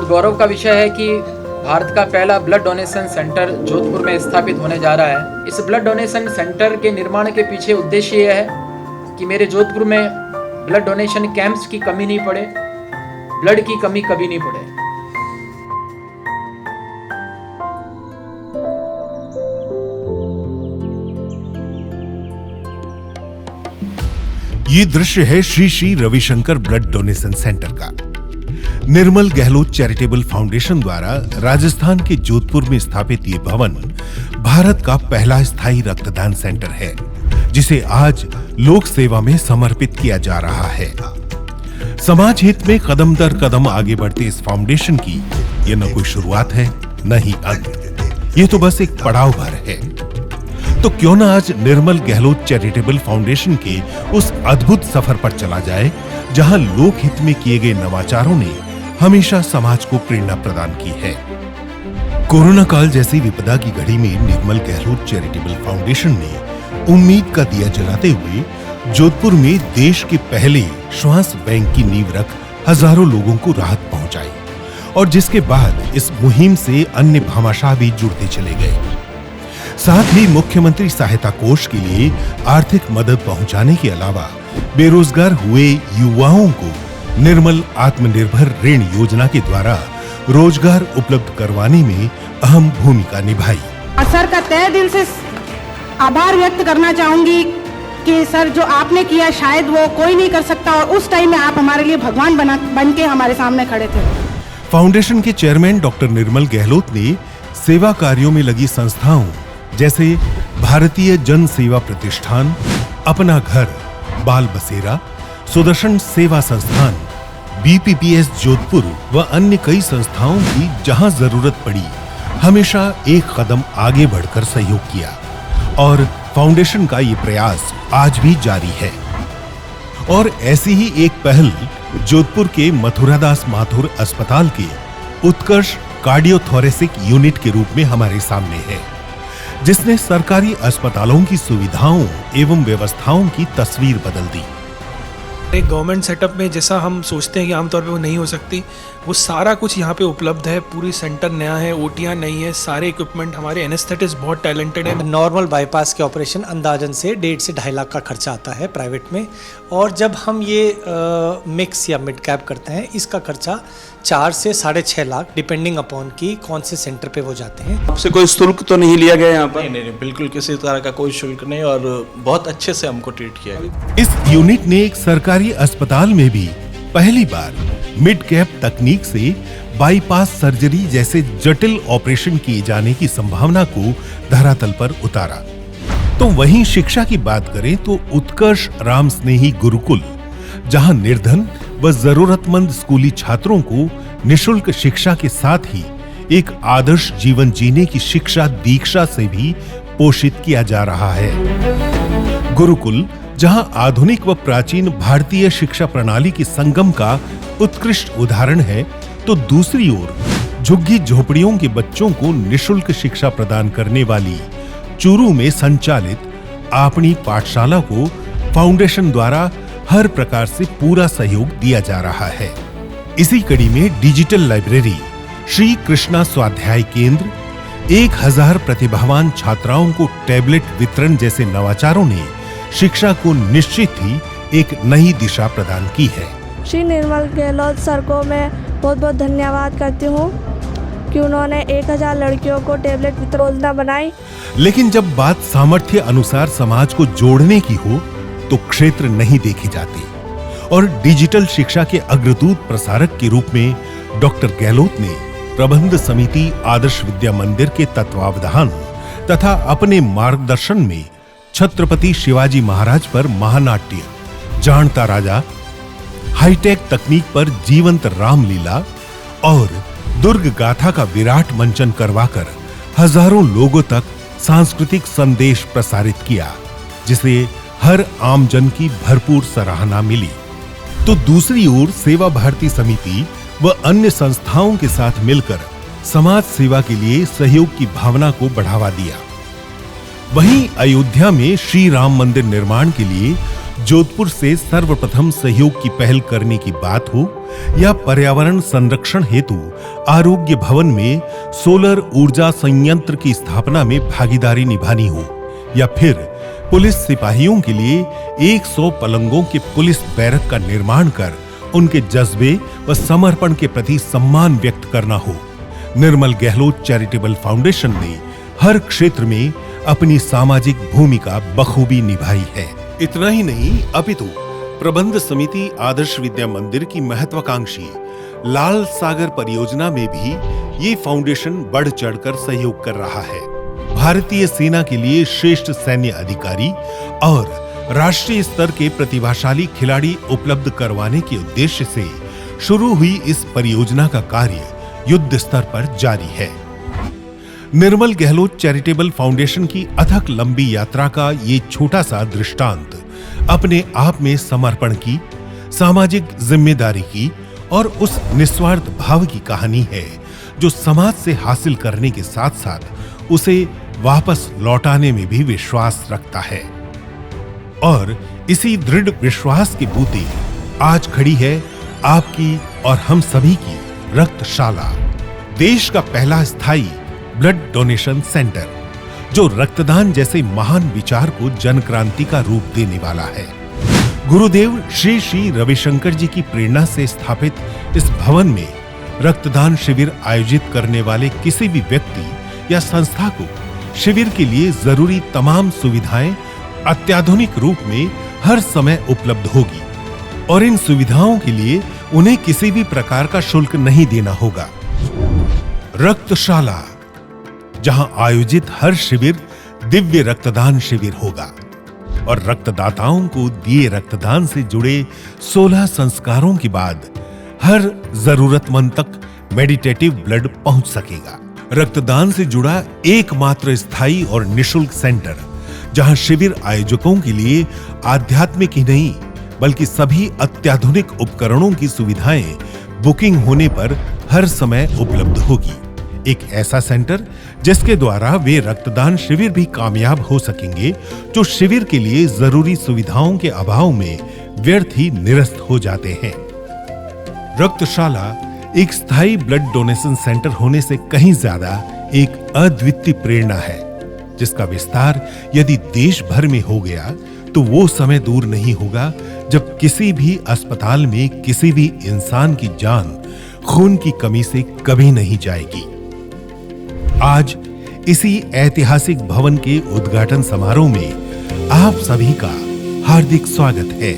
बहुत गौरव का विषय है कि भारत का पहला ब्लड डोनेशन सेंटर जोधपुर में स्थापित होने जा रहा है। इस ब्लड डोनेशन सेंटर के निर्माण के पीछे उद्देश्य यह है कि मेरे जोधपुर में ब्लड डोनेशन कैंप्स की कमी नहीं पड़े, ब्लड की कमी कभी नहीं पड़े। ये दृश्य है Shri Shri Ravishankar blood donation centre का। निर्मल गहलोत चैरिटेबल फाउंडेशन द्वारा राजस्थान के जोधपुर में स्थापित ये भवन भारत का पहला स्थायी रक्तदान सेंटर है, जिसे आज लोक सेवा में समर्पित किया जा रहा है। समाज हित में कदम दर कदम आगे बढ़ते इस फाउंडेशन की ये न कोई शुरुआत है, न ही अंत। ये तो बस एक पड़ाव भर है। तो क्यों ना आज निर्मल गहलोत चैरिटेबल फाउंडेशन के उस अद्भुत सफर पर चला जाए, जहां लोक हित में किए गए नवाचारों ने हमेशा समाज को प्रेरणा प्रदान की है। कोरोना काल जैसी विपदा की घड़ी में निर्मल गहलोत चैरिटेबल फाउंडेशन ने उम्मीद का दिया जलाते हुए जोधपुर में देश के पहले श्वास बैंक की नींव रख हजारों लोगों को राहत पहुंचाई, और जिसके बाद इस मुहिम से अन्य भामाशाह भी जुड़ते चले गए। साथ ही मुख्यमंत्री सहायता कोष के लिए आर्थिक मदद पहुंचाने के अलावा बेरोजगार हुए युवाओं को निर्मल आत्मनिर्भर ऋण योजना के द्वारा रोजगार उपलब्ध करवाने में अहम भूमिका निभाई। सर का तहे दिल से आभार व्यक्त करना चाहूंगी कि सर जो आपने किया शायद वो कोई नहीं कर सकता, और उस टाइम में आप हमारे लिए भगवान बन के हमारे सामने खड़े थे। फाउंडेशन के चेयरमैन डॉक्टर निर्मल गहलोत ने सेवा कार्यों में लगी संस्थाओं जैसे भारतीय जन सेवा प्रतिष्ठान, अपना घर, बाल बसेरा, सुदर्शन सेवा संस्थान, बीपीपीएस जोधपुर व अन्य कई संस्थाओं की जहां जरूरत पड़ी हमेशा एक कदम आगे बढ़कर सहयोग किया, और फाउंडेशन का ये प्रयास आज भी जारी है। और ऐसी ही एक पहल जोधपुर के मथुरादास माथुर अस्पताल के उत्कर्ष कार्डियोथोरेसिक यूनिट के रूप में हमारे सामने है, जिसने सरकारी अस्पतालों की सुविधाओं एवं व्यवस्थाओं की तस्वीर बदल दी। एक गवर्नमेंट सेटअप में जैसा हम सोचते हैं कि आमतौर पे वो नहीं हो सकती, वो सारा कुछ यहाँ पे उपलब्ध है। पूरी सेंटर नया है, ओटियाँ नई है, सारे इक्विपमेंट, हमारे एनेस्थेटिस्ट बहुत टैलेंटेड है। नॉर्मल बाईपास के ऑपरेशन अंदाजन से 1.5 से 2.5 लाख का खर्चा आता है प्राइवेट में, और जब हम ये मिक्स या मिड कैप करते हैं इसका खर्चा 4 से 6.5 लाख डिपेंडिंग अपॉन की कौन से सेंटर पे वो जाते हैं। आपसे कोई शुल्क तो नहीं लिया गया यहाँ पर? नहीं, बिल्कुल किसी तरह का कोई शुल्क नहीं, और बहुत अच्छे से हमको ट्रीट किया गया। इस यूनिट ने एक सरकारी अस्पताल में भी पहली बार मिड कैप तकनीक से बाईपास सर्जरी जैसे जटिल ऑपरेशन किए जाने की संभावना को धरातल पर उतारा। तो वहीं शिक्षा की बात करें तो उत्कर्ष राम स्नेही गुरुकुल, जहां निर्धन व जरूरतमंद स्कूली छात्रों को निशुल्क शिक्षा के साथ ही एक आदर्श जीवन जीने की शिक्षा दीक्षा से भी पोषित किया जा रहा है। गुरुकुल जहां आधुनिक व प्राचीन भारतीय शिक्षा प्रणाली के संगम का उत्कृष्ट उदाहरण है, तो दूसरी ओर झुग्गी झोपड़ियों के बच्चों को निशुल्क शिक्षा प्रदान करने वाली चूरू में संचालित आपनी पाठशाला को फाउंडेशन द्वारा हर प्रकार से पूरा सहयोग दिया जा रहा है। इसी कड़ी में डिजिटल लाइब्रेरी, श्री कृष्णा स्वाध्याय केंद्र, 1000 प्रतिभावान छात्राओं को टैबलेट वितरण जैसे नवाचारों ने शिक्षा को निश्चित ही एक नई दिशा प्रदान की है। श्री निर्मल गहलोत सर को मैं बहुत बहुत धन्यवाद करती हूँ कि उन्होंने 1000 लड़कियों को टैबलेट वितरण योजना बनाई। लेकिन जब बात सामर्थ्य अनुसार समाज को जोड़ने की हो तो क्षेत्र नहीं देखे जाते, और डिजिटल शिक्षा के अग्रदूत प्रसारक के रूप में डॉक्टर गहलोत ने प्रबंध समिति आदर्श विद्या मंदिर के तत्वावधान तथा अपने मार्गदर्शन में छत्रपति शिवाजी महाराज पर महानाट्य, जानता राजा, हाईटेक तकनीक पर जीवंत रामलीला और दुर्ग गाथा का विराट मंचन करवाकर हजारों लोगों तक सांस्कृतिक संदेश प्रसारित किया, जिसे हर आम जन की भरपूर सराहना मिली। तो दूसरी ओर सेवा भारती समिति व अन्य संस्थाओं के साथ मिलकर समाज सेवा के लिए सहयोग की भावना को बढ़ावा दिया। वहीं अयोध्या में श्री राम मंदिर निर्माण के लिए जोधपुर से सर्वप्रथम सहयोग की पहल करने की बात हो या पर्यावरण संरक्षण हेतु आरोग्य भवन में सोलर ऊर्जा संयंत्र की स्थापना में भागीदारी निभानी हो, या फिर पुलिस सिपाहियों के लिए 100 पलंगों के पुलिस बैरक का निर्माण कर उनके जज्बे व समर्पण के प्रति सम्मान व्यक्त करना हो, निर्मल गहलोत चैरिटेबल फाउंडेशन ने हर क्षेत्र में अपनी सामाजिक भूमिका बखूबी निभाई है। इतना ही नहीं, अपितु प्रबंध समिति आदर्श विद्या मंदिर की महत्वाकांक्षी लाल सागर परियोजना में भी ये फाउंडेशन बढ़ चढ़कर सहयोग कर रहा है। भारतीय सेना के लिए श्रेष्ठ सैन्य अधिकारी और राष्ट्रीय स्तर के प्रतिभाशाली खिलाड़ी उपलब्ध करवाने के उद्देश्य से शुरू हुई इस परियोजना का कार्य युद्ध स्तर पर जारी है। निर्मल गहलोत चैरिटेबल फाउंडेशन की अथक लंबी यात्रा का ये छोटा सा दृष्टांत अपने आप में समर्पण की, सामाजिक जिम्मेदारी की और उस निस्वार्थ भाव की कहानी है जो समाज से हासिल करने के साथ साथ उसे वापस लौटाने में भी विश्वास रखता है। और इसी दृढ़ विश्वास की बूते आज खड़ी है आपकी और हम सभी की रक्तशाला, देश का पहला स्थायी ब्लड डोनेशन सेंटर, जो रक्तदान जैसे महान विचार को जन क्रांति का रूप देने वाला है। गुरुदेव श्री श्री रविशंकर जी की प्रेरणा से स्थापित इस भवन में रक्तदान शिविर आयोजित करने वाले किसी भी व्यक्ति या संस्था को शिविर के लिए जरूरी तमाम सुविधाएं अत्याधुनिक रूप में हर समय उपलब्ध होगी और इन सुविधाओं के लिए उन्हें किसी भी प्रकार का शुल्क नहीं देना होगा। रक्तशाला, जहां आयोजित हर शिविर दिव्य रक्तदान शिविर होगा और रक्तदाताओं को दिए रक्तदान से जुड़े 16 संस्कारों के बाद हर जरूरतमंद तक मेडिटेटिव ब्लड पहुंच सकेगा। रक्तदान से जुड़ा एकमात्र स्थायी और निशुल्क सेंटर, जहां शिविर आयोजकों के लिए आध्यात्मिक ही नहीं बल्कि सभी अत्याधुनिक उपकरणों की सुविधाएं बुकिंग होने पर हर समय उपलब्ध होगी। एक ऐसा सेंटर जिसके द्वारा वे रक्तदान शिविर भी कामयाब हो सकेंगे जो शिविर के लिए जरूरी सुविधाओं के अभाव में व्यर्थ ही निरस्त हो जाते हैं। रक्तशाला एक स्थायी ब्लड डोनेशन सेंटर होने से कहीं ज्यादा एक अद्वितीय प्रेरणा है, जिसका विस्तार यदि देश भर में हो गया तो वो समय दूर नहीं होगा जब किसी भी अस्पताल में किसी भी इंसान की जान खून की कमी से कभी नहीं जाएगी। आज इसी ऐतिहासिक भवन के उद्घाटन समारोह में आप सभी का हार्दिक स्वागत है।